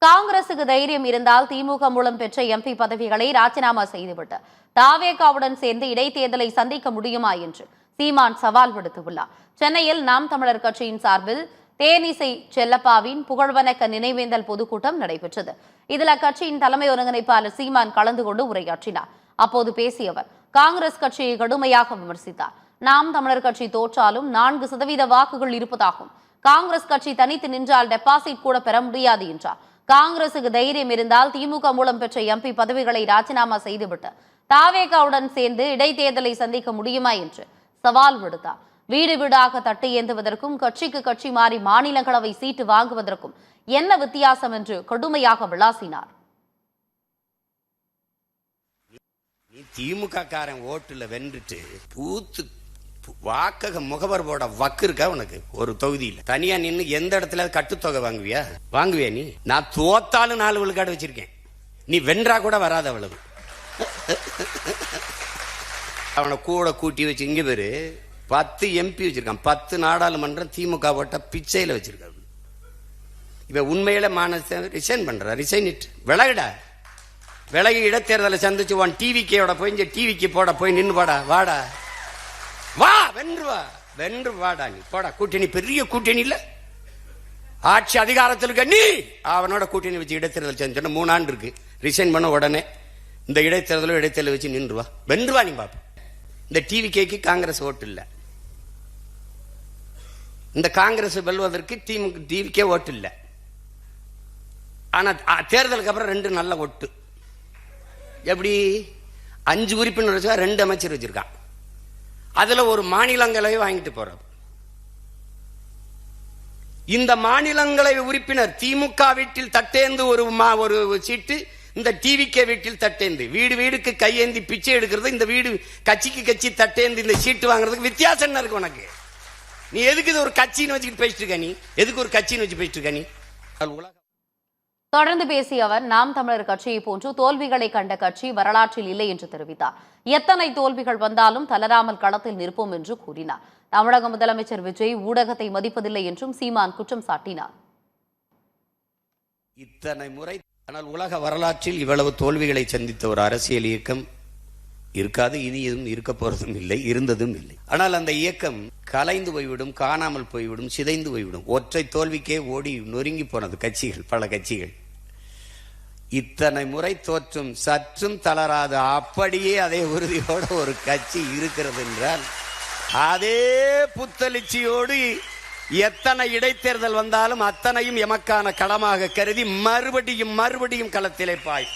காங்கிரசுக்கு தைரியம் இருந்தால் திமுக மூலம் பெற்ற எம்பி பதவிகளை ராஜினாமா செய்துவிட்டு தாவேகாவுடன் சேர்ந்து இடைத்தேர்தலை சந்திக்க முடியுமா என்று சீமான் சவால் விடுத்துள்ளார். சென்னையில் நாம் தமிழர் கட்சியின் சார்பில் தேனிசை செல்லப்பாவின் புகழ்வணக்க நினைவேந்தல் பொதுக்கூட்டம் நடைபெற்றது. இதில் அக்கட்சியின் தலைமை ஒருங்கிணைப்பாளர் சீமான் கலந்து கொண்டு உரையாற்றினார். அப்போது பேசிய அவர் காங்கிரஸ் கட்சியை கடுமையாக விமர்சித்தார். நாம் தமிழர் கட்சி தோற்றாலும் 4% வாக்குகள் இருப்பதாகும். காங்கிரஸ் கட்சி தனித்து நின்றால் டெபாசிட் கூட பெற முடியாது என்றார். காங்கிரசுக்கு தைரியம் இருந்தால் திமுக மூலம் பெற்ற எம்பி பதவிகளை ராஜினாமா செய்துவிட்டு தாவேகாவுடன் சேர்ந்து இடைத்தேர்தலை சந்திக்க முடியுமா என்று சவால் விடுத்தார். வீடு வீடாக தட்டு ஏந்துவதற்கும் கட்சிக்கு கட்சி மாறி மாநிலங்களவை சீட்டு வாங்குவதற்கும் என்ன வித்தியாசம் என்று கடுமையாக விளாசினார். திமுக காரன் ஓட்டுல வென்றுட்டு பூத்து வாக்கக முகவர் போட வக்கு இருக்கா உனக்கு? ஒரு தொகுதியில் தனியா நின்று எந்த இடத்துல கட்டுத்தொகை வாங்குவியா நீ? நான் தோத்தாலும் 4 விழுக்காடு வச்சிருக்கேன். நீ வென்றா கூட வராத அவ்வளவு. அவனை கூட கூட்டி வச்சு இங்க பேரு 10 எம்பி வச்சிருக்கான். 10 நாடாளுமன்றம் திமுக போட்ட பிச்சையில வச்சிருக்கான். இவன் உண்மையில மானச ரிசைன் பண்ற. ரிசைன் விலகி இடைத்தேர்தலை சந்திச்சு உன் டிவிக்கோட போய் டிவிக்கு போட போய் நின்று வாடா வா வென்று வாடா நீ போடா. கூட்டணி பெரிய கூட்டணி இல்ல, ஆட்சி அதிகாரத்தில் நீ அவனோட கூட்டணி வச்சு இடைத்தேர்தல் செஞ்சோன்னா 3 ஆண்டு இருக்கு. ரிசைன் பண்ண உடனே இந்த இடைத்தேர்தல் வச்சு நின்றுவா வென்றுவா நீ பாப்ப. இந்த டிவிக்கு காங்கிரஸ் ஓட்டு இல்ல. இந்த காங்கிரஸ் வெல்வதற்கு டிவிக்கே ஓட்டு இல்ல. ஆனா தேர்தலுக்கு அப்புறம் 2 நல்ல ஓட்டு. எப்படி 5 உறுப்பினர் வச்சா 2 அமைச்சர் வச்சிருக்கான். அதுல ஒரு மாநிலங்களவை வாங்கிட்டு போற. இந்த மாநிலங்களவை உறுப்பினர் திமுக வீட்டில் தட்டேந்து ஒரு சீட்டு, இந்த டிவிகே வீட்டில் தட்டேந்து வீடு வீடுக்கு கையேந்தி பிச்சை எடுக்கிறது. இந்த வீடு கட்சிக்கு கட்சி தட்டேந்து இந்த சீட்டு வாங்குறதுக்கு வித்தியாசம் என்ன இருக்கு உனக்கு? நீ எதுக்கு இது ஒரு கட்சின்னு வச்சுக்கிட்டு பேசிட்டு இருக்க? நீ எதுக்கு ஒரு கட்சின்னு வச்சு பேசிட்டு இருக்க? நீ தொடர்ந்து பேசிய அவர் நாம் தமிழர் கட்சியை போன்று தோல்விகளை கண்ட கட்சி வரலாற்றில் இல்லை என்று தெரிவித்தார். எத்தனை தோல்விகள் வந்தாலும் தளராமல் களத்தில் நிற்போம் என்று கூறினார். தமிழக முதலமைச்சர் விஜய் ஊடகத்தை மதிப்பதில்லை என்றும் சீமான் குற்றம் சாட்டினார். இத்தனை முறை ஆனால் உலக வரலாற்றில் இவ்வளவு தோல்விகளை சந்தித்த ஒரு அரசியல் இயக்கம் இருக்காது. இனியும் இருக்க போறதும் இல்லை, இருந்ததும் இல்லை. ஆனால் அந்த இயக்கம் கலைந்து போய்விடும், காணாமல் போய்விடும், சிதைந்து போய்விடும். ஒற்றை தோல்விக்கே ஓடி நொறுங்கி போனது கட்சிகள், பல கட்சிகள். இத்தனை முறை தோற்றும் சற்றும் தளராது அப்படியே அதே உறுதியோட ஒரு கட்சி இருக்கிறது என்றால் அதே புத்தெழுச்சியோடு எத்தனை இடைத்தேர்தல் வந்தாலும் அத்தனையும் எமக்கான களமாக கருதி மறுபடியும் களத்திலே பாய்.